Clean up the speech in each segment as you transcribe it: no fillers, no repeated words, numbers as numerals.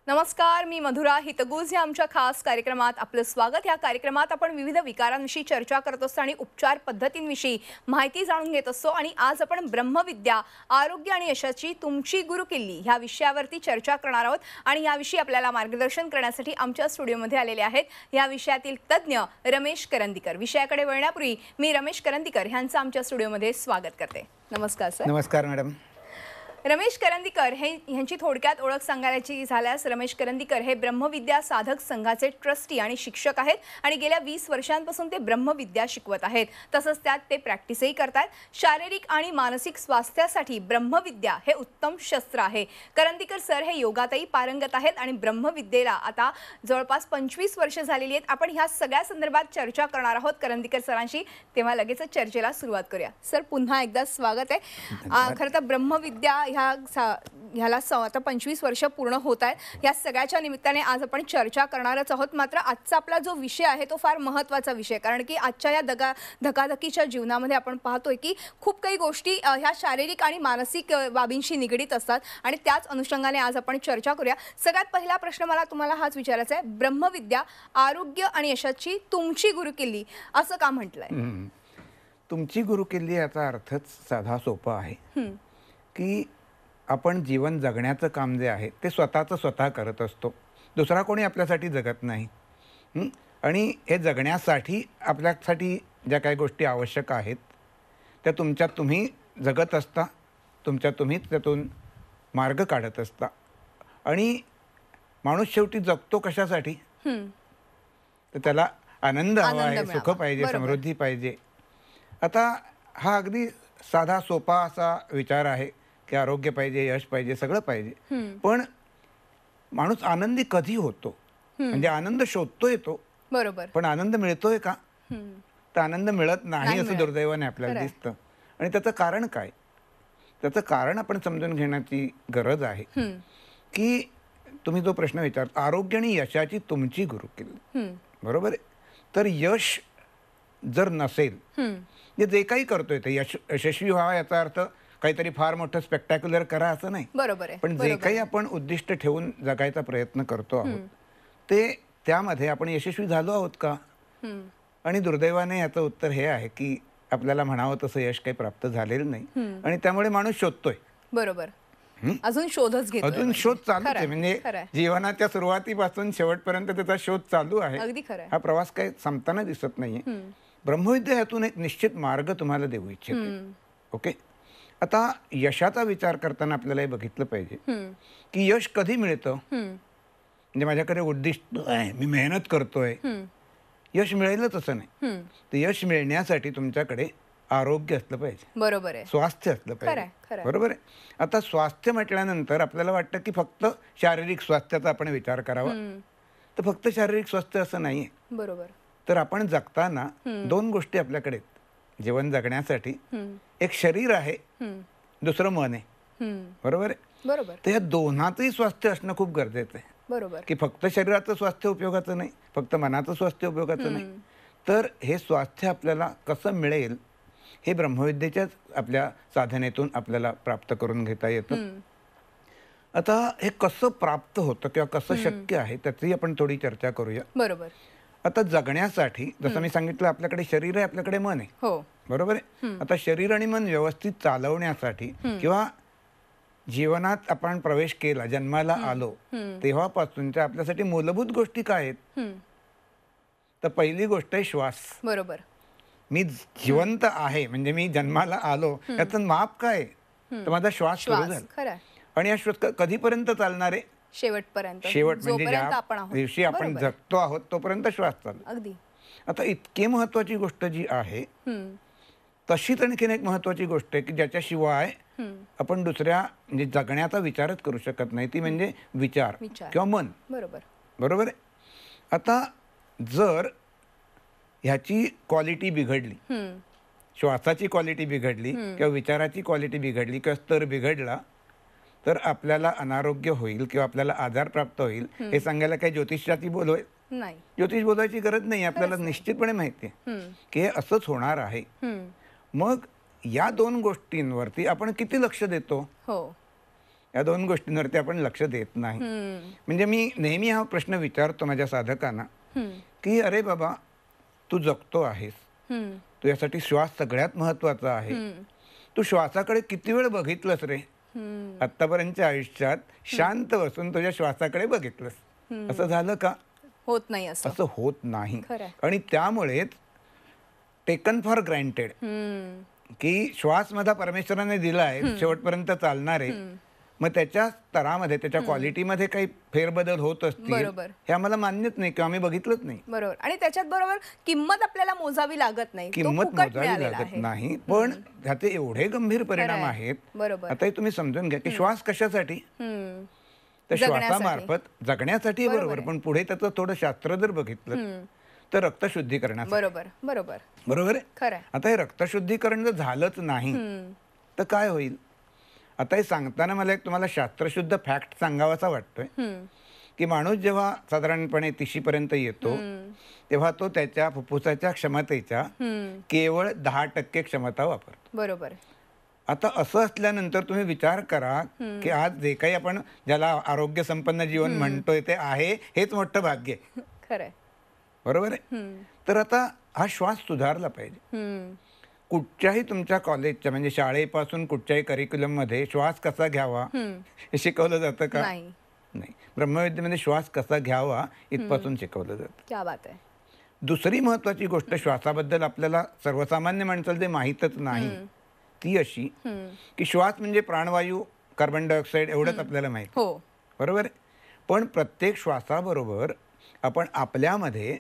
नमस्कार, मी मधुरा हितगुज या आमच्या खास कार्यक्रमात आपलं स्वागत। या कार्यक्रमात आपण विविध विकारांविषयी चर्चा करत असतो आणि उपचार पद्धतींविषयी माहिती जाणून घेत असतो आणि आज आपण ब्रह्मविद्या, आरोग्य आणि यशाची तुमची गुरुकिल्ली ह्या विषयावरती चर्चा करणार आहोत आणि याविषयी आपल्याला मार्गदर्शन करण्यासाठी आमच्या स्टुडिओमध्ये आलेले आहेत या विषयातील तज्ञ रमेश करंदीकर। विषयाकडे वळण्यापूर्वी मी रमेश करंदीकर यांचं आमच्या स्टुडिओमध्ये स्वागत करते। नमस्कार सर। नमस्कार मॅडम। रमेश करंदीकर यांची थोडक्यात ओळख सांगायची झाल्यास रमेश करंदीकर हे ब्रह्मविद्या साधक संघाचे ट्रस्टी आणि शिक्षक आहेत आणि गेल्या 20 वर्षांपासून ते ब्रह्मविद्या शिकवत आहेत। तसंच त्यात ते प्रॅक्टिसही करतात। शारीरिक आणि मानसिक स्वास्थ्यासाठी ब्रह्मविद्या हे उत्तम शस्त्र आहे। करंदीकर सर हे योगातही पारंगत आहेत आणि ब्रह्मविद्येला आता जवळपास 25 वर्ष झालेली आहेत। आपण ह्या सगळ्या संदर्भात चर्चा करणार आहोत करंदीकर सरांशी, तेव्हा लगेच चर्चेला सुरुवात करूया। सर पुन्हा एकदा स्वागत आहे। खरं तर ब्रह्मविद्या ह्याला आता 25 वर्ष पूर्ण होत आहेत। या सगळ्याच्या निमित्ताने आज आपण चर्चा करणारच आहोत। मात्र आजचा आपला जो विषय आहे तो फार महत्त्वाचा विषय, कारण की आजच्या या धकाधकीच्या जीवनामध्ये आपण पाहतोय की खूप काही गोष्टी ह्या शारीरिक आणि मानसिक बाबींशी निगडीत असतात आणि त्याच अनुषंगाने आज आपण चर्चा करूया। सगळ्यात पहिला प्रश्न मला तुम्हाला हाच विचारायचा आहे, ब्रह्मविद्या, आरोग्य आणि यशाची तुमची गुरुकिल्ली असं का म्हटलंय? तुमची गुरुकिल्ली याचा अर्थच साधा सोपा आहे की आपण जीवन जगण्याचं काम जे आहे ते स्वतःचं स्वतः करत असतो। दुसरा कोणी आपल्यासाठी जगत नाही। आणि हे जगण्यासाठी आपल्यासाठी ज्या काही गोष्टी आवश्यक आहेत त्या तुमच्यात तुम्ही जगत असता, तुमच्यात तुम्हीच त्यातून मार्ग काढत असता। आणि माणूस शेवटी जगतो कशासाठी? तर त्याला आनंद हवा आहे, सुख पाहिजे, समृद्धी पाहिजे। आता हा अगदी साधा सोपा असा विचार आहे की आरोग्य पाहिजे, यश पाहिजे, सगळं पाहिजे, पण माणूस आनंदी कधी होतो? म्हणजे आनंद शोधतोय तो, बरोबर, पण आनंद मिळतोय का? तर आनंद मिळत नाही असं दुर्दैवाने आपल्याला दिसतं। आणि त्याचं कारण काय? त्याचं कारण आपण समजून घेण्याची गरज आहे की तुम्ही जो प्रश्न विचारता, आरोग्य आणि यशाची तुमची गुरुकिल्ली, बरोबर आहे? तर यश जर नसेल, जे काही करतोय ते यशस्वी व्हावा याचा अर्थ काहीतरी फार मोठं स्पेक्टॅक्युलर करा असं नाही, बरोबर आहे। पण जे काही आपण उद्दिष्ट ठेवून जगायचा प्रयत्न करतो आहोत ते त्यामध्ये आपण यशस्वी झालो आहोत का? आणि दुर्दैवाने याचं उत्तर हे आहे की आपल्याला म्हणावं तसं यश काही प्राप्त झालेलं नाही आणि त्यामुळे माणूस शोधतोय। बरोबर, अजून शोधच घेतोय, अजून शोध चालू आहे। म्हणजे जीवनाच्या सुरुवातीपासून शेवटपर्यंत त्याचा शोध चालू आहे। अगदी खरं आहे। हा प्रवास काही संपताना दिसत नाहीये। ब्रह्मविद्या यातून एक निश्चित मार्ग तुम्हाला देऊ इच्छिते। ओके, आता यशाचा विचार करताना आपल्याला हे बघितलं पाहिजे की यश कधी मिळतं? म्हणजे माझ्याकडे उद्दिष्ट आहे, मी मेहनत करतोय, यश मिळेलच असं नाही। तर यश मिळण्यासाठी तुमच्याकडे आरोग्य असलं पाहिजे, बरोबर आहे, स्वास्थ्य असलं पाहिजे, बरोबर आहे? आता स्वास्थ्य म्हटल्यानंतर आपल्याला वाटतं की फक्त शारीरिक स्वास्थ्याचा आपण विचार करावा, तर फक्त शारीरिक स्वास्थ्य असं नाहीये, बरोबर? तर आपण जगताना दोन गोष्टी आपल्याकडे आहेत जीवन जगण्यासाठी, एक शरीर आहे, दुसरं मन आहे, बरोबर आहे? बरोबर। तर या दोन्हाचंही स्वास्थ्य असणं खूप गरजेचं आहे, बरोबर? की फक्त शरीराचं स्वास्थ्य उपयोगाचं नाही, फक्त मनाचं स्वास्थ्य उपयोगाचं नाही। तर हे स्वास्थ्य आपल्याला कसं मिळेल हे ब्रह्मविद्येच्याच आपल्या साधनेतून आपल्याला प्राप्त करून घेता येतं। आता हे कसं प्राप्त होतं किंवा कसं शक्य आहे त्याची आपण थोडी चर्चा करूया, बरोबर? आता जगण्यासाठी जसं मी सांगितलं, आपल्याकडे शरीर आहे, आपल्याकडे मन आहे, हो, बरोबर आहे? आता शरीर आणि मन व्यवस्थित चालवण्यासाठी किंवा जीवनात आपण प्रवेश केला, जन्माला आलो तेव्हापासूनच्या आपल्यासाठी मूलभूत गोष्टी काय आहेत? तर पहिली गोष्ट आहे श्वास, बरोबर? मी जिवंत आहे म्हणजे मी जन्माला आलो याचं माप काय? तर माझा श्वास सुरू झाला। आणि हा श्वास कधीपर्यंत चालणार आहे? शेवटपर्यंत। शेवट म्हणजे ज्या दिवशी आपण जगतो आहोत तोपर्यंत श्वास चालू, अगदी। आता इतकी महत्वाची गोष्ट जी आहे तशीच आणखीन एक महत्वाची गोष्ट आहे की ज्याच्याशिवाय आपण दुसऱ्या म्हणजे जगण्याचा विचारच करू शकत नाही, ती म्हणजे विचार किंवा मन, बरोबर? बरोबर आहे? आता जर ह्याची क्वालिटी बिघडली, श्वासाची क्वालिटी बिघडली किंवा विचाराची क्वालिटी बिघडली किंवा स्तर बिघडला तर आपल्याला अनारोग्य होईल किंवा आपल्याला आजार प्राप्त होईल हे सांगायला काही ज्योतिषाची बोलवाय नाही, ज्योतिष बोलायची गरज नाही, आपल्याला निश्चितपणे माहिती आहे की हे असंच होणार आहे। मग या दोन गोष्टींवरती आपण किती लक्ष देतो? हो, या दोन गोष्टींवरती आपण लक्ष देत नाही. म्हणजे मी नेहमी हा प्रश्न विचारतो माझ्या साधकांना की अरे बाबा, तू जगतो आहेस, तू यासाठी श्वास सगळ्यात महत्वाचा आहे, तू श्वासाकडे किती वेळ बघितलंस रे आतापर्यंतच्या आयुष्यात? शांत बसून तुझ्या श्वासाकडे बघितलंस? असं झालं का? होत नाही. असं होत नाही. आणि त्यामुळेच टेकन फॉर ग्रँटेड की श्वास माझा परमेश्वराने दिलाय, शेवटपर्यंत चालणार आहे, मग त्याच्या स्तरामध्ये, त्याच्या क्वालिटीमध्ये काही फेरबदल होत असतील हे आम्हाला मान्यच नाही किंवा आम्ही बघितलंच नाही. बरोबर. आणि त्याच्यात बरोबर किंमत आपल्याला मोजावी लागत नाही, किंमत मोजावी लागत नाही, पण त्याचे एवढे गंभीर परिणाम आहेत. आता हे तुम्ही समजून घ्या की श्वास कशासाठी? तर श्वासामार्फत जगण्यासाठी बरोबर, पण पुढे त्याचं थोडं शास्त्र जर बघितलं तर रक्तशुद्धीकरणासाठी. बरोबर आहे. आता हे रक्तशुद्धीकरण जर झालंच नाही तर काय होईल? आता हे सांगताना मला एक तुम्हाला शास्त्रशुद्ध फॅक्ट सांगावासा वाटतोय की माणूस जेव्हा साधारणपणे 30 पर्यंत येतो तेव्हा तो त्याच्या फुफ्फुसाच्या क्षमतेच्या केवळ 10% क्षमता वापरतो. बरोबर. आता असं असल्यानंतर तुम्ही विचार करा की आज जे काही आपण ज्याला आरोग्य संपन्न जीवन म्हणतोय ते आहे हेच मोठं भाग्य आहे. खरंय. बरोबर आहे. तर आता हा श्वास सुधारला पाहिजे. कुठच्याही तुमच्या कॉलेजच्या म्हणजे शाळेपासून कुठच्याही करिक्युलम मध्ये श्वास कसा घ्यावा हे शिकवलं जातं का? नाही. ब्रह्मविद्येमध्ये श्वास कसा घ्यावा इथपासून शिकवलं जातं. क्या बात आहे. दुसरी महत्वाची गोष्ट श्वासाबद्दल आपल्याला सर्वसामान्य माणसाला ते माहीतच नाही ती अशी की श्वास म्हणजे प्राणवायू, कार्बन डायऑक्साईड एवढंच आपल्याला माहिती. बरोबर आहे. पण प्रत्येक श्वासाबरोबर आपण आपल्यामध्ये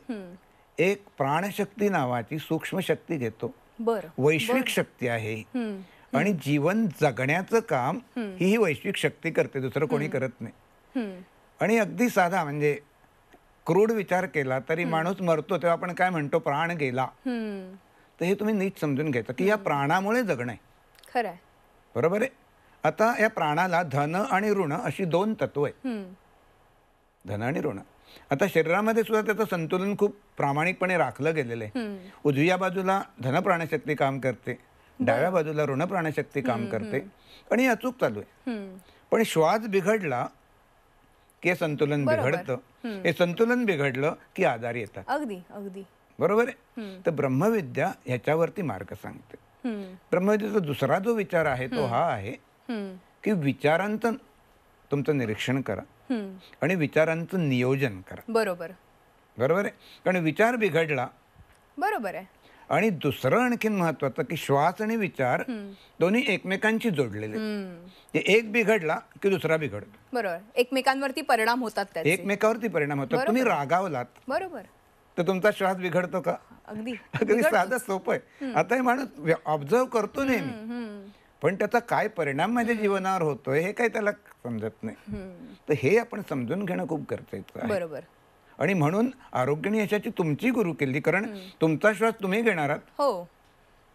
एक प्राणशक्ती नावाची सूक्ष्म शक्ती घेतो. वैश्विक शक्ती आहे आणि जीवन जगण्याचं काम ही वैश्विक शक्ती करते, दुसरं कोणी करत नाही. आणि अगदी साधा म्हणजे क्रूड विचार केला तरी माणूस मरतो तेव्हा आपण काय म्हणतो? प्राण गेला. तर हे तुम्ही नीट समजून घ्यायचं की या प्राणामुळे जगणं आहे. खरंय. बरोबर आहे. आता या प्राणाला धन आणि ऋण अशी दोन तत्व आहेत. धन आणि ऋण. आता शरीरामध्ये सुद्धा त्याचं संतुलन खूप प्रामाणिकपणे राखलं गेलेलं आहे. उजव्या बाजूला धन प्राणशक्ती काम करते, डाव्या बाजूला ऋण प्राणशक्ती काम करते आणि अचूक चालू आहे. पण श्वास बिघडला की हे संतुलन बिघडतं. हे संतुलन बिघडलं की आजारी येतात. अगदी. बरोबर आहे. तर ब्रह्मविद्या ह्याच्यावरती मार्ग सांगते. ब्रह्मविद्येचा दुसरा जो विचार आहे तो हा आहे की विचारांचं तुमचं निरीक्षण करा आणि विचारांचं नियोजन करा. बरोबर आहे. कारण विचार बिघडला. बरोबर आहे. आणि दुसरं आणखीन महत्वाचं की श्वास आणि विचार दोन्ही एकमेकांशी जोडलेले. एक बिघडला की दुसरा बिघडतो. बरोबर. एकमेकांवरती परिणाम होतात. एकमेकावरती परिणाम होतात. तुम्ही रागावलात बरोबर तर तुमचा श्वास बिघडतो का? अगदी साधं सोपं आहे. आता हे माणूस ऑब्झर्व करतो नेहमी, पण त्याचा काय परिणाम माझ्या जीवनावर होतोय हे काही त्याला समजत नाही. तर हे आपण समजून घेणं खूप गरजेचं आहे. बरोबर. आणि म्हणून आरोग्य यशाची तुमची गुरु केली, कारण तुमचा श्वास तुम्ही घेणार आहात,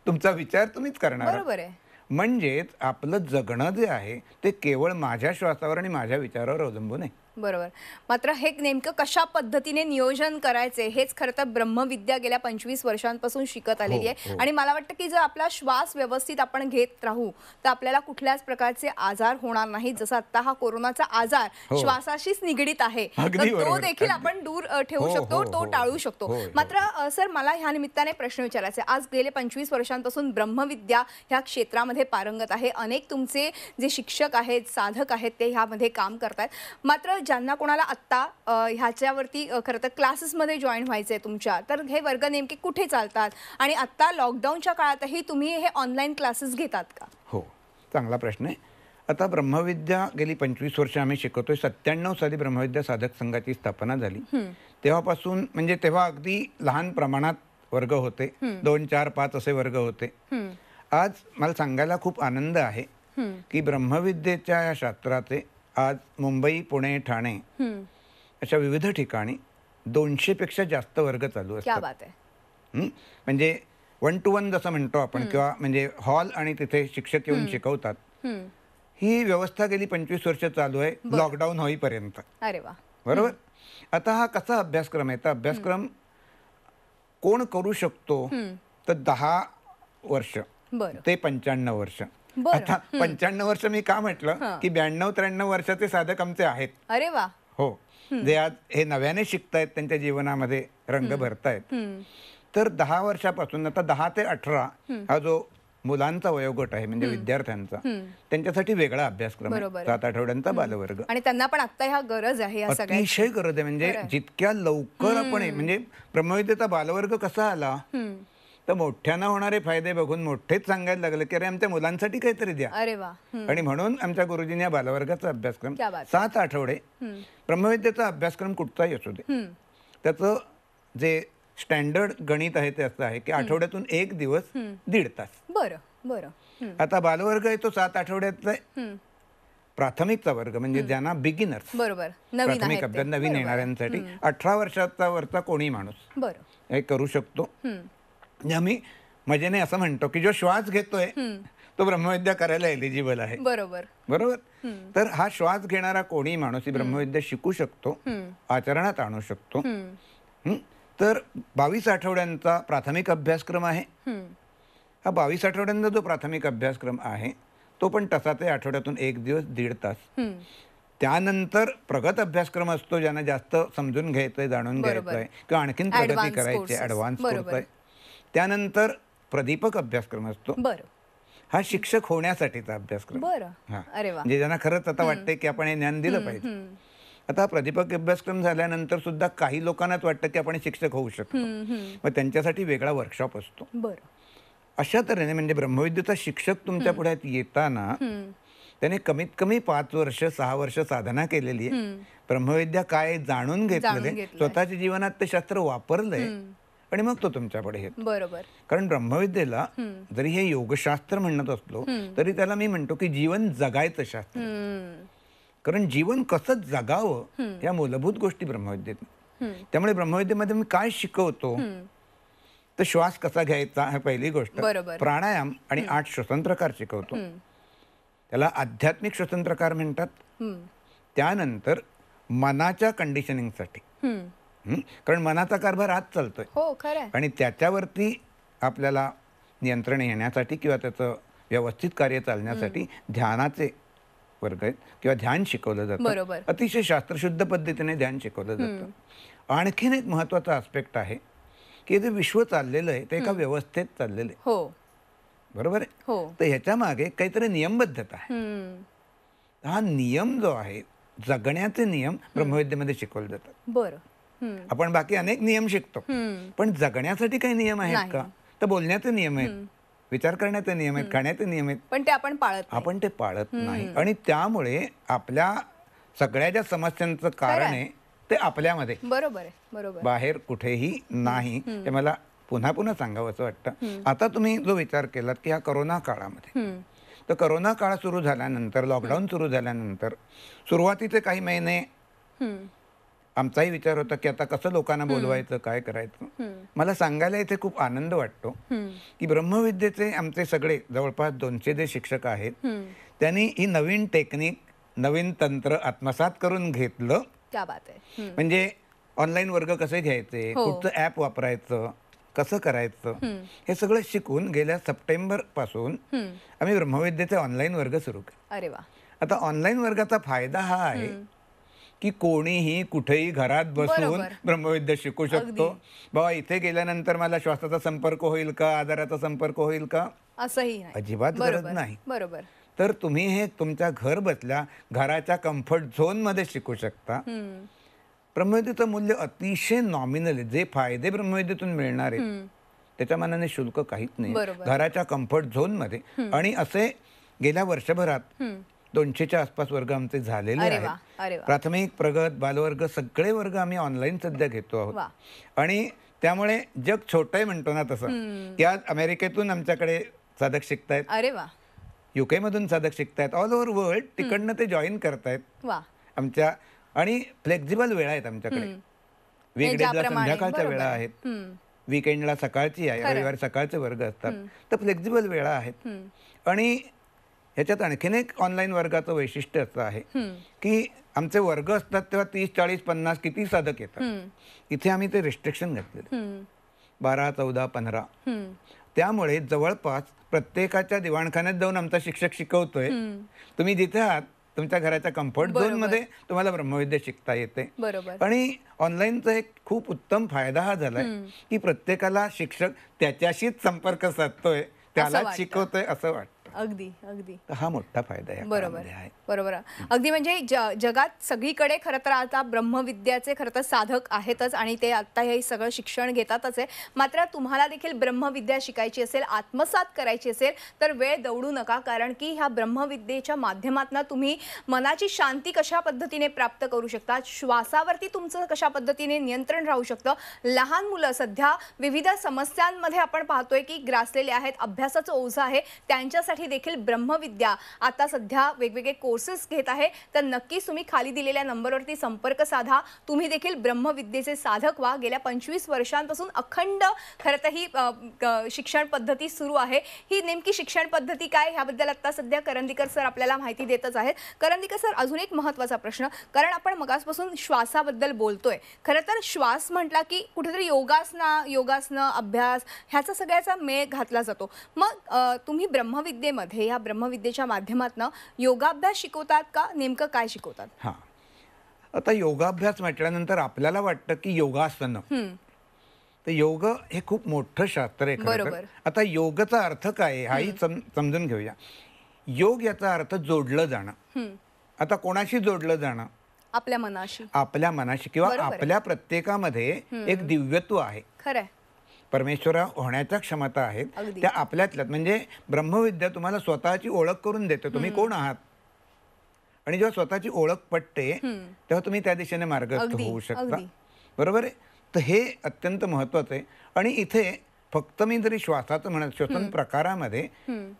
तुमचा विचार तुम्हीच करणार आहात. म्हणजेच आपलं जगणं जे आहे ते केवळ माझ्या श्वासावर आणि माझ्या विचारावर अवलंबून आहे. बरोबर. मात्र हे नेमकं कशा पद्धतीने नियोजन करायचे हेच खरं तर ब्रह्मविद्या गेल्या 25 वर्षांपासून शिकत आलेली आहे. आणि मला वाटतं की जर आपला श्वास व्यवस्थित आपण घेत राहू तर आपल्याला कुठल्याच प्रकारचे आजार होणार नाहीत. जसं आता हा कोरोनाचा आजार श्वासाशीच निगडीत आहे, तर तो देखील आपण दूर ठेवू शकतो, तो टाळू शकतो. मात्र सर, मला ह्या निमित्ताने प्रश्न विचारायचे. आज गेले 25 वर्षांपासून ब्रह्मविद्या ह्या क्षेत्रामध्ये पारंगत आहे. अनेक तुमचे जे शिक्षक आहेत, साधक आहेत, ते ह्यामध्ये काम करतात. मात्र ज्यांना कोणाला आत्ता ह्याच्यावरती खरं तर क्लासेसमध्ये जॉईन व्हायचंय तुमच्या, तर हे वर्ग नेमके कुठे चालतात आणि आत्ता लॉकडाऊनच्या काळातही तुम्ही हे ऑनलाईन क्लासेस घेतात का? हो, चांगला प्रश्न आहे. आता ब्रह्मविद्या गेली 25 वर्ष आम्ही शिकवतोय. 97 साली ब्रह्मविद्या साधक संघाची स्थापना झाली. तेव्हापासून म्हणजे तेव्हा अगदी लहान प्रमाणात वर्ग होते, 2, 4, 5 असे वर्ग होते. आज मला सांगायला खूप आनंद आहे की ब्रह्मविद्येच्या या शास्त्राचे आज मुंबई, पुणे, ठाणे अशा विविध ठिकाणी 200 पेक्षा जास्त वर्ग चालू असतात. म्हणजे 1 to 1 जसं म्हणतो आपण, किंवा म्हणजे हॉल आणि तिथे शिक्षक येऊन शिकवतात. ही व्यवस्था गेली 25 वर्ष चालू आहे, लॉकडाऊन होईपर्यंत. अरे वा. बरोबर. आता हा कसा अभ्यासक्रम आहे? तर अभ्यासक्रम कोण करू शकतो? तर 10 वर्ष ते 95 वर्ष आता 95 वर्ष मी का म्हटलं की 92-93 वर्षाचे साधक आमचे आहेत. अरे वा. हो, जे आज हे नव्याने शिकतायत, त्यांच्या जीवनामध्ये रंग भरतायत. तर 10 वर्षापासून आता 10 ते 18 हा जो मुलांचा वयोगट आहे म्हणजे विद्यार्थ्यांचा, त्यांच्यासाठी वेगळा अभ्यासक्रम आहे. 7 आठवड्यांचा बालवर्ग. आणि त्यांना पण आता ह्या गरज आहे, या सगळ्या अतिशय गरज आहे. म्हणजे जितक्या लवकर आपण म्हणजे ब्रह्मविद्येचा बालवर्ग कसा आला तर मोठ्यांना होणारे फायदे बघून मोठेच सांगायला लागले की अरे आमच्या मुलांसाठी काहीतरी द्या. अरे वा. आणि म्हणून आमच्या गुरुजींनी या बालवर्गाचा अभ्यासक्रम 7 आठवडे ब्रह्मविद्येचा अभ्यासक्रम कुठचाही असू दे, त्याचं जे स्टँडर्ड गणित आहे ते असं आहे की आठवड्यातून 1 दिवस 1.5 तास. बरं बरं. आता बालवर्ग आहे तो 7 आठवड्यातला प्राथमिकचा वर्ग म्हणजे ज्यांना बिगिनर्स, बरोबर, प्राथमिक अभ्यास नवीन येणाऱ्यांसाठी 18 वर्षाचा वरचा कोणी माणूस हे करू शकतो. आम्ही मजेने असं म्हणतो की जो श्वास घेतोय तो ब्रह्मविद्या करायला एलिजिबल आहे. बरोबर बरोबर. तर हा श्वास घेणारा कोणी माणूस ही ब्रह्मविद्या शिकू शकतो, आचरणात आणू शकतो. तर 22 आठवड्यांचा प्राथमिक अभ्यासक्रम आहे. हा 22 आठवड्यांचा जो प्राथमिक अभ्यासक्रम आहे तो पण तसा ते आठवड्यातून 1 दिवस 1.5 तास. त्यानंतर प्रगत अभ्यासक्रम असतो, ज्यांना जास्त समजून घ्यायचंय, जाणून घ्यायचंय किंवा आणखीन प्रगती करायची, ऍडव्हान्स कोर्स आहे. त्यानंतर प्रदीपक अभ्यासक्रम असतो. हा शिक्षक होण्यासाठीचा अभ्यासक्रम. म्हणजे ज्यांना खरंच आता वाटतंय की आपण हे ज्ञान दिलं पाहिजे. आता प्रदीपक अभ्यासक्रम झाल्यानंतर सुद्धा काही लोकांनाच वाटतं की आपण शिक्षक होऊ शकतो, मग त्यांच्यासाठी वेगळा वर्कशॉप असतो. अशा तऱ्हेने म्हणजे ब्रह्मविद्येचा शिक्षक तुमच्या पुढे येताना त्याने कमीत कमी 5 वर्ष 6 वर्ष साधना केलेली आहे, ब्रह्मविद्या काय जाणून घेतलेले, स्वतःच्या जीवनात ते शास्त्र वापरलंय आणि मग तो तुमच्या पुढे येतो. बरोबर. कारण ब्रह्मविद्येला जरी हे योगशास्त्र म्हणत असलो तरी त्याला मी म्हणतो की जीवन जगायचं शास्त्र. कारण जीवन कसं जगावं या मूलभूत गोष्टी ब्रह्मविद्येत. त्यामुळे ब्रह्मविद्येमध्ये मी काय शिकवतो तर श्वास कसा घ्यायचा ही पहिली गोष्ट, प्राणायाम आणि 8 श्वसन प्रकार शिकवतो, त्याला आध्यात्मिक श्वसन प्रकार म्हणतात. त्यानंतर मनाच्या कंडिशनिंगसाठी, कारण मनाचा कारभार आज चालतोय आणि त्याच्यावरती आपल्याला नियंत्रण येण्यासाठी किंवा त्याचं व्यवस्थित कार्य चालण्यासाठी ध्यानाचे वर्ग आहेत किंवा ध्यान शिकवलं जातं. अतिशय शास्त्रशुद्ध पद्धतीने ध्यान शिकवलं जातं. आणखीन एक महत्वाचा आस्पेक्ट आहे की जे विश्व चाललेलं आहे ते एका व्यवस्थेत चाललेलं आहे. बरोबर आहे. तर ह्याच्या मागे काहीतरी नियमबद्धता आहे. हा नियम जो आहे, जगण्याचे नियम ब्रह्मविद्येमध्ये शिकवले जातात. आपण बाकी अनेक नियम शिकतो, पण जगण्यासाठी काही नियम आहेत का तर बोलण्याचे नियम आहेत, विचार करण्याचे नियम आहेत, खाण्याचे नियम आहेत, पण ते आपण पाळत नाही. आणि त्यामुळे आपल्या सगळ्या ज्या समस्यांचं कारण आहे ते आपल्यामध्ये, बाहेर कुठेही नाही. ते मला पुन्हा पुन्हा सांगावं असं वाटतं. आता तुम्ही जो विचार केलात की ह्या करोना काळामध्ये, तर करोना काळ सुरू झाल्यानंतर, लॉकडाऊन सुरू झाल्यानंतर सुरुवातीचे काही महिने आमचाही विचार होता की आता कसं लोकांना बोलवायचं, काय करायचं. मला सांगायला इथे खूप आनंद वाटतो की ब्रह्मविद्येचे आमचे सगळे जवळपास 200 जे शिक्षक आहेत त्यांनी ही नवीन टेक्निक, नवीन तंत्र आत्मसात करून घेतलं. म्हणजे ऑनलाईन वर्ग कसे घ्यायचे, कुठचं ऍप वापरायचं, कसं करायचं, हे सगळं शिकून गेल्या सप्टेंबर पासून आम्ही ब्रह्मविद्येचे ऑनलाईन वर्ग सुरू केले. आता ऑनलाईन वर्गाचा फायदा हा आहे की कोणीही कुठेही घरात बसून ब्रह्मविद्या शिकू शकतो. बाबा इथे गेल्यानंतर मला श्वासाचा संपर्क होईल का, आजाराचा संपर्क होईल का, असंही अजिबात गरज नाही. तर तुम्ही हे तुमच्या घर बसल्या घराच्या कम्फर्ट झोन मध्ये शिकू शकता. ब्रह्मविद्येचं मूल्य अतिशय नॉमिनल आहे. जे फायदे ब्रह्मविद्येतून मिळणार आहेत त्याच्या मानाने शुल्क काहीच नाही, घराच्या कम्फर्ट झोन मध्ये. आणि असे गेल्या वर्षभरात 200च्या आसपास वर्ग आमचे झालेले आहेत. प्राथमिक, प्रगत, बालवर्ग सगळे वर्ग आम्ही ऑनलाईन सध्या घेतो आहोत. आणि त्यामुळे जग छोटं आहे म्हणतो ना तसं, की आज अमेरिकेतून आमच्याकडे साधक शिकतायत, UK मधून साधक शिकतायत, ऑल ओव्हर वर्ल्ड तिकडनं ते जॉईन करतायत आमच्या. आणि फ्लेक्झिबल वेळा आहेत आमच्याकडे. वीकडेजला संध्याकाळच्या वेळा आहेत, वीकेंडला सकाळची आहे, रविवारी सकाळचे वर्ग असतात. तर फ्लेक्झिबल वेळा आहेत. आणि ह्याच्यात आणखीन एक ऑनलाईन वर्गाचं वैशिष्ट्य असं आहे की आमचे वर्ग असतात तेव्हा 30, 40, 50 किती साधक येतात. इथे आम्ही ते रिस्ट्रिक्शन घातलेले, 12, 14, 15. त्यामुळे जवळपास प्रत्येकाच्या दिवाणखान्यात जाऊन आमचा शिक्षक शिकवतोय. तुम्ही जिथे आहात तुमच्या घराच्या कम्फर्ट झोन मध्ये तुम्हाला ब्रह्मविद्या शिकता येते. आणि ऑनलाईनचा एक खूप उत्तम फायदा हा झालाय की प्रत्येकाला शिक्षक त्याच्याशीच संपर्क साधतोय, त्यालाच शिकवतोय असं वाटतं. अगदी अगदी हा मोठा फायदा आहे. बरोबर. अगदी म्हणजे जगात सगळीकडे खरं तर आता ब्रह्मविद्याचे खरं तर साधक आहेतच आणि ते आता हे सगळं शिक्षण घेतातच आहे. मात्र तुम्हाला देखील ब्रह्मविद्या शिकायची असेल, आत्मसात करायची असेल तर वेळ दवडू नका, कारण की ह्या ब्रह्मविद्येच्या माध्यमातून तुम्ही मनाची शांती कशा पद्धतीने प्राप्त करू शकता, श्वासावरती तुमचं कशा पद्धतीने नियंत्रण राहू शकतं. लहान मुलं सध्या विविध समस्यांमध्ये आपण पाहतोय की ग्रासलेले आहेत, अभ्यासाचं ओझं आहे, त्यांच्यासाठी देखील ब्रह्मविद्या आता सध्या वेगवेगळे कोर्सेस घेत आहे. तर नक्कीच तुम्ही खाली दिलेल्या नंबरवरती संपर्क साधा. तुम्ही देखील ब्रह्मविद्येचे साधक व्हा. गेल्या 25 वर्षांपासून अखंड खरं तर ही शिक्षण पद्धती सुरू आहे. ही नेमकी शिक्षण पद्धती काय ह्याबद्दल आता सध्या करंदीकर सर आपल्याला माहिती देतच आहेत. करंदीकर सर, अजून एक महत्त्वाचा प्रश्न, कारण आपण मगासपासून श्वासाबद्दल बोलतोय. खरं तर श्वास म्हटला की कुठेतरी योगासनं अभ्यास ह्याचा सगळ्याचा मेळ घातला जातो. मग तुम्ही ब्रह्मविद्येमध्ये या ब्रह्मविद्येच्या माध्यमातून योगाभ्यास शिकवतात का, नेमकं काय शिकवतात? हा, आता योगाभ्यास म्हटल्यानंतर आपल्याला वाटतं की योगासनं, तर योग हे खूप मोठं शास्त्र आहे खरं तर. आता योगचा अर्थ काय हाही समजून घेऊया. योग याचा अर्थ जोडलं जाणं. आता कोणाशी जोडलं जाणं? आपल्या मनाशी किंवा आपल्या प्रत्येकामध्ये एक दिव्यत्व आहे. खरंय. परमेश्वर होण्याच्या क्षमता आहेत त्या आपल्यातल्यात. म्हणजे ब्रह्मविद्या तुम्हाला स्वतःची ओळख करून देते, तुम्ही कोण आहात. आणि जेव्हा स्वतःची ओळख पटते तेव्हा तुम्ही त्या दिशेने मार्गस्थ होऊ शकता. बरोबर आहे. तर हे अत्यंत महत्वाचं आहे. आणि इथे फक्त मी जरी श्वासाचं म्हणत, श्वसन प्रकारामध्ये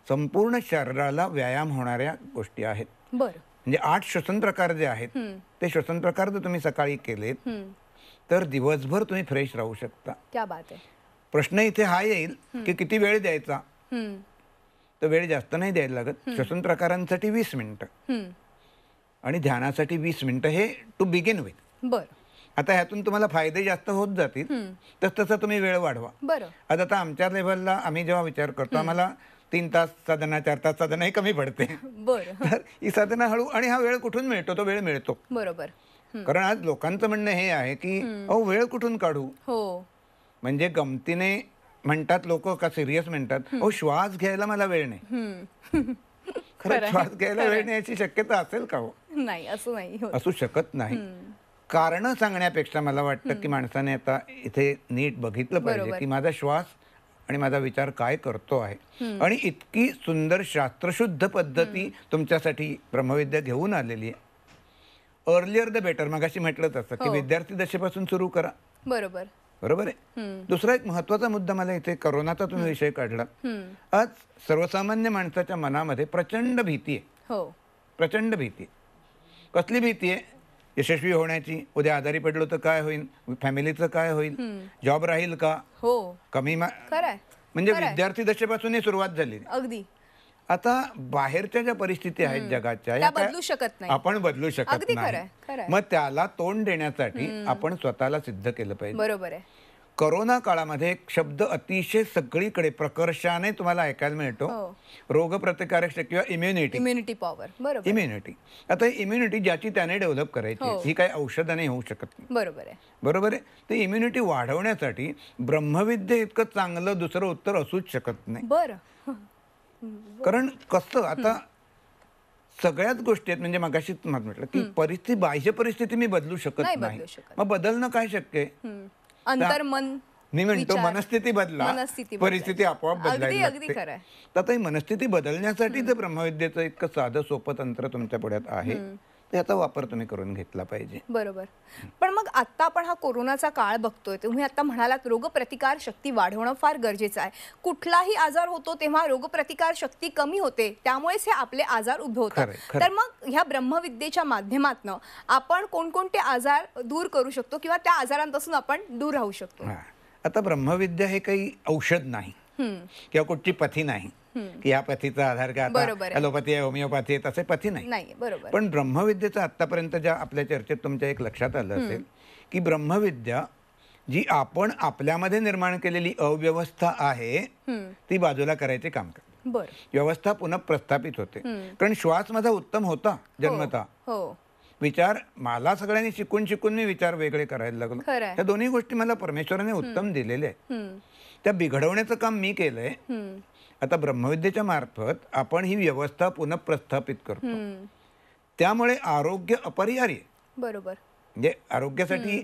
संपूर्ण शरीराला व्यायाम होणाऱ्या गोष्टी आहेत. म्हणजे 8 श्वसन प्रकार जे आहेत ते श्वसन प्रकार जर तुम्ही सकाळी केलेत तर दिवसभर तुम्ही फ्रेश राहू शकता. क्या बात आहे. प्रश्न इथे हा येईल की किती वेळ द्यायचा. तर वेळ जास्त नाही द्यायला लागत. श्वसन प्रकारांसाठी 20 मिनिटं आणि ध्यानासाठी 20 मिनिटं, हे टू बिगिन विथ. आता ह्यातून तुम्हाला फायदे जास्त होत जातील तर तसं तुम्ही वेळ वाढवा. आता आमच्या लेव्हलला आम्ही जेव्हा विचार करतो आम्हाला 3 तास साधना, 4 तास साधना हे कमी पडते. तर ही साधना हळू, आणि हा वेळ कुठून मिळतो? तो वेळ मिळतो. कारण आज लोकांचं म्हणणं हे आहे की अहो वेळ कुठून काढू. म्हणजे गमतीने म्हणतात लोक का सिरियस म्हणतात, अहो श्वास घ्यायला मला वेळ नाही. खरं श्वास घ्यायला वेळ नाही याची शक्यता असेल का? हो नाही, असं नाही, असू शकत नाही. कारण सांगण्यापेक्षा मला वाटतं की माणसाने आता इथे नीट बघितलं पाहिजे की माझा श्वास आणि माझा विचार काय करतो आहे. आणि इतकी सुंदर शास्त्रशुद्ध पद्धती तुमच्यासाठी ब्रह्मविद्या घेऊन आलेली आहे. Earlier the better. मगाशी म्हटलं तसं की विद्यार्थी दशेपासून सुरू करा. बरोबर आहे. दुसरा एक महत्वाचा मुद्दा मला इथे करोनाचा तुम्ही विषय काढला. आज सर्वसामान्य माणसाच्या मनामध्ये प्रचंड भीती आहे. प्रचंड भीती. कसली भीती आहे? यशस्वी होण्याची. उद्या आजारी पडलो तर काय होईल, फॅमिलीचं काय होईल, जॉब राहील का, कमी म्हणजे विद्यार्थी दशेपासून ही सुरुवात झाली. अगदी. आता बाहेरच्या ज्या परिस्थिती आहेत जगाच्या त्या बदलू शकत नाही, आपण बदलू शकत नाही. मग त्याला तोंड देण्यासाठी आपण स्वतःला सिद्ध केलं पाहिजे. बरोबर आहे. करोना काळामध्ये एक शब्द अतिशय सगळीकडे प्रकर्षाने तुम्हाला ऐकायला मिळतो, रोगप्रतिकारक शक्ती किंवा इम्युनिटी पॉवर. इम्युनिटी. आता इम्युनिटी ज्याची त्याने डेव्हलप करायची, ही काही औषधाने होऊ शकत नाही. बरोबर आहे. तर इम्युनिटी वाढवण्यासाठी ब्रह्मविद्या इतकं चांगलं दुसरं उत्तर असूच शकत नाही. कारण कसं आता सगळ्याच गोष्टी आहेत. म्हणजे मगाशीच म्हटलं की बाह्य परिस्थिती मी बदलू शकत नाही. मग बदलणं काय शक्य आहे? अंतर्मन. मी म्हणतो मनस्थिती बदला, परिस्थिती आपोआप बदलायला लागते. तर आता ही मनस्थिती बदलण्यासाठी जर ब्रह्मविद्येचं इतकं साधं सोपं तंत्र तुमच्या पुढ्यात आहे तर याचा वापर तुम्ही करून घेतला पाहिजे. बरोबर. पण मग आता आपण हा कोरोनाचा काळ बघतोय, तुम्ही आता म्हणालात रोगप्रतिकार शक्ती वाढवणं फार गरजेचं आहे. कुठलाही आजार होतो तेव्हा रोगप्रतिकार शक्ती कमी होते, त्यामुळेच हे आपले आजार उद्भवतात. तर मग ह्या ब्रह्मविद्येच्या माध्यमातून आपण कोणकोणते आजार दूर करू शकतो किंवा त्या आजारांपासून आपण दूर राहू शकतो? आता ब्रह्मविद्या हे काही औषध नाही किंवा कुठची पथी नाही की या पथीचा आधार काय ॲलोपॅथी आहे, होमिओपॅथी आहे, तसे पथी नाही. पण ब्रह्मविद्येचं आतापर्यंत ज्या आपल्या चर्चेत तुमच्या एक लक्षात आलं असेल की ब्रह्मविद्या जी आपण आपल्यामध्ये निर्माण केलेली अव्यवस्था आहे ती बाजूला करायचे काम करते. बरं. व्यवस्था पुन्हा प्रस्थापित होते. कारण श्वास माझा उत्तम होता जन्मता. विचार मला सगळ्यांनी शिकून मी विचार वेगळे करायला लागलो. त्या दोन्ही गोष्टी मला परमेश्वराने उत्तम दिलेल्या आहेत. त्या बिघडवण्याचं काम मी केलंय. आता ब्रह्मविद्येच्या मार्फत आपण ही व्यवस्था पुन्हा प्रस्थापित करतो. त्यामुळे आरोग्य अपरिहार्य. बरोबर. म्हणजे आरोग्यासाठी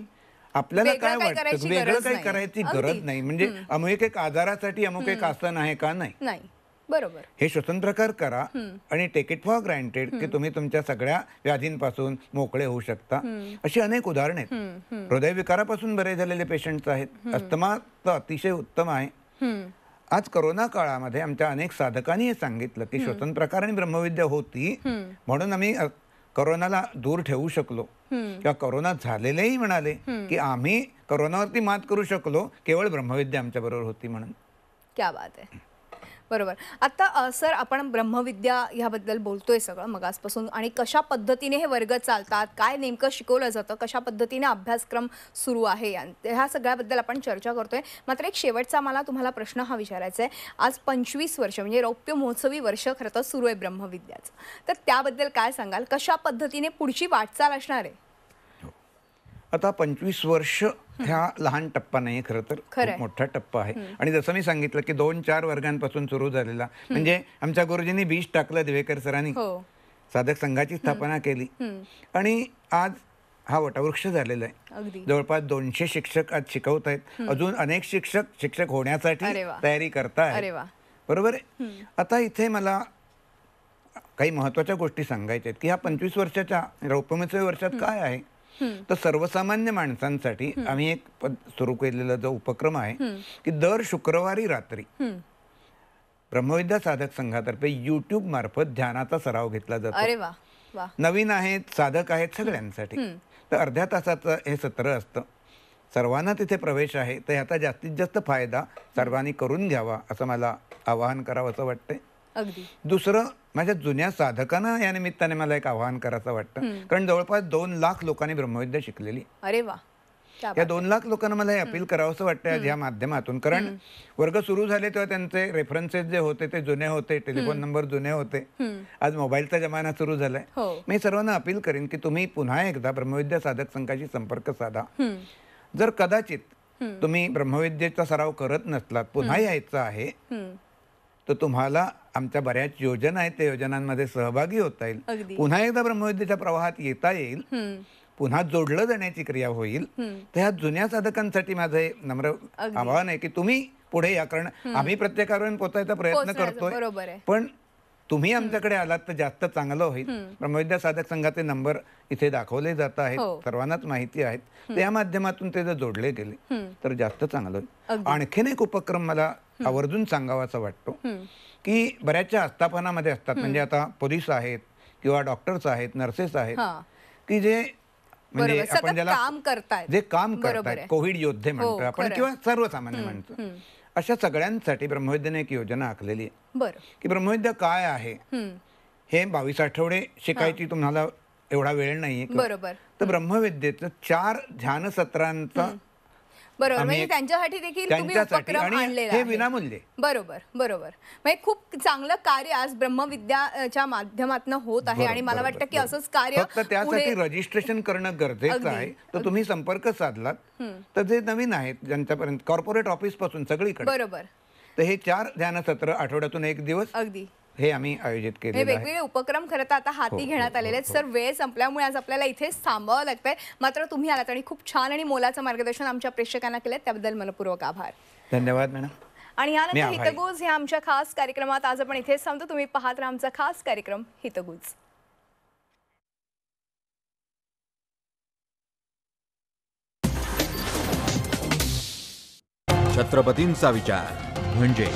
आपल्याला काय वाटतं वेगळं काही करायची गरज नाही. म्हणजे अमुक एक आजारासाठी अमुक एक आसन आहे का? नाही. बरोबर. हे श्वसन करा आणि टेक इट फॉर ग्रँटेड की तुम्ही तुमच्या सगळ्या व्याधींपासून मोकळे होऊ शकता. अशी अनेक उदाहरणे आहेत. हृदयविकारापासून बरे झालेले पेशंट्स आहेत. अस्थमा तर अतिशय उत्तम आहे. आज कोरोना काळामध्ये आमच्या अनेक साधकांनी हे सांगितलं की श्वसन प्रकार आणि ब्रह्मविद्या होती म्हणून आम्ही कोरोनाला दूर ठेवू शकलो. किंवा कोरोना झालेलेही म्हणाले की आम्ही कोरोनावरती मात करू शकलो केवळ ब्रह्मविद्या आमच्या बरोबर होती म्हणून. क्या बात आहे. बरोबर. आता सर आपण ब्रह्मविद्या ह्याबद्दल बोलतोय सगळं मगासपासून आणि कशा पद्धतीने हे वर्ग चालतात, काय नेमकं शिकवलं जातं, कशा पद्धतीने अभ्यासक्रम सुरू आहे, ह्या सगळ्याबद्दल आपण चर्चा करतोय. मात्र एक शेवटचा मला तुम्हाला प्रश्न हा विचारायचा आहे. आज 25 वर्ष म्हणजे रौप्य महोत्सवी वर्ष खरं तर सुरू आहे ब्रह्मविद्याचं. तर त्याबद्दल काय सांगाल? कशा पद्धतीने पुढची वाटचाल असणार आहे? आता 25 वर्ष ह्या लहान टप्पा नाही खरं तर खूप मोठा टप्पा आहे. आणि जसं मी सांगितलं की 2-4 वर्गांपासून सुरू झालेला म्हणजे आमच्या गुरुजींनी बीज टाकलं दिवेकर सरांनी साधक संघाची स्थापना केली आणि आज हा वटवृक्ष झालेला आहे. जवळपास 200 शिक्षक आज शिकवत आहेत. अजून अनेक शिक्षक होण्यासाठी तयारी करतायत. बरोबर आहे. आता इथे मला काही महत्वाच्या गोष्टी सांगायच्या आहेत की ह्या 25 वर्षाच्या रौप्यमहोत्सवी वर्षात काय आहे. तर सर्वसामान्य माणसांसाठी आम्ही एक सुरू केलेला जो उपक्रम आहे की दर शुक्रवारी रात्री ब्रह्मविद्या साधक संघातर्फे YouTube मार्फत ध्यानाचा सराव घेतला जातो. नवीन आहेत, साधक आहेत, सगळ्यांसाठी. तर अर्ध्या तासाचं हे सत्र असतं. सर्वांना तिथे प्रवेश आहे. तर ह्याचा जास्तीत जास्त फायदा सर्वांनी करून घ्यावा असं मला आवाहन करावं असं वाटतंय. दुसरं माझ्या जुन्या साधकांना या निमित्ताने मला एक आवाहन करायचं वाटतं. कारण जवळपास 2 लाख लोकांनी ब्रह्मविद्या शिकलेली. अरे वा. या 2 लाख लोकांना मला हे अपील करावं असं वाटतं या माध्यमातून. कारण वर्ग सुरू झाले तेव्हा त्यांचे रेफरन्सेस जे होते ते जुने होते, टेलिफोन नंबर जुने होते. आज मोबाईलचा जमाना सुरू झालाय. मी सर्वांना अपील करेन की तुम्ही पुन्हा एकदा ब्रह्मविद्या साधक संघाशी संपर्क साधा. जर कदाचित तुम्ही ब्रह्मविद्येचा सराव करत नसलात, पुन्हा यायचं आहे तर तुम्हाला आमच्या बऱ्याच योजना आहेत, त्या योजनांमध्ये सहभागी होता येईल. पुन्हा एकदा ब्रह्मविद्येच्या प्रवाहात येता येईल. पुन्हा जोडलं जाण्याची क्रिया होईल. तर ह्या जुन्या साधकांसाठी माझं हे नम्र आवाहन आहे की तुम्ही पुढे या. कारण आम्ही प्रत्येकापर्यंत पोहोचायचा प्रयत्न करतोय पण तुम्ही आमच्याकडे आलात तर जास्त चांगलं होईल. ब्रह्मविद्या साधक संघाचे नंबर इथे दाखवले जात आहेत, सर्वांनाच माहिती आहेत. त्या माध्यमातून ते जर जोडले गेले तर जास्त चांगलं होईल. आणखीन एक उपक्रम मला आवर्जून सांगावाचा वाटतो की बऱ्याचशा आस्थापनामध्ये असतात म्हणजे आता पोलीस आहेत किंवा डॉक्टर्स आहेत, नर्सेस आहेत की जे म्हणजे आपण ज्याला जे काम करतात, कोविड योद्धे म्हणतो आपण किंवा सर्वसामान्य म्हणतो, अशा सगळ्यांसाठी ब्रह्मविद्याने एक योजना आखलेली आहे की ब्रह्मविद्या काय आहे. हे 22 आठवडे शिकायची तुम्हाला एवढा वेळ नाहीये. तर ब्रह्मविद्येचं 4 ध्यान सत्रांचा म्हणजे त्यांच्यासाठी देखील तुम्ही उपक्रम आणलेला आहे. हे विनामूल्य. बरोबर. म्हणजे खूप चांगलं कार्य आज ब्रह्मविद्याच्या माध्यमातून होत आहे आणि मला वाटतं की असंच कार्य फक्त त्यासाठी रजिस्ट्रेशन करणं गरजेचं आहे. तर तुम्ही संपर्क साधलात तर जे नवीन आहेत ज्यांच्यापर्यंत कॉर्पोरेट ऑफिस पासून सगळीकडे तर हे 4 ध्यान सत्र आठवड्यातून 1 दिवस हे आम्ही आयोजित केले. हे वेगवेगळे उपक्रम खरं तर आता हाती घेण्यात आलेले आहेत. सर वेळ संपल्यामुळे आज आपल्याला इथेच थांबावं लागतंय. मात्र तुम्ही आलात आणि खूप छान आणि मोलाचं मार्गदर्शन आमच्या प्रेक्षकांना केलं. त्याबद्दल मनपूर्वक आभार. धन्यवाद मॅडम. आणि यानंतर हितगुज ह्या आमच्या खास कार्यक्रमात आज आपण इथेच थांबतो. तुम्ही पाहत राहा आमचा खास कार्यक्रम हितगुज. छत्रपतींचा विचार म्हणजे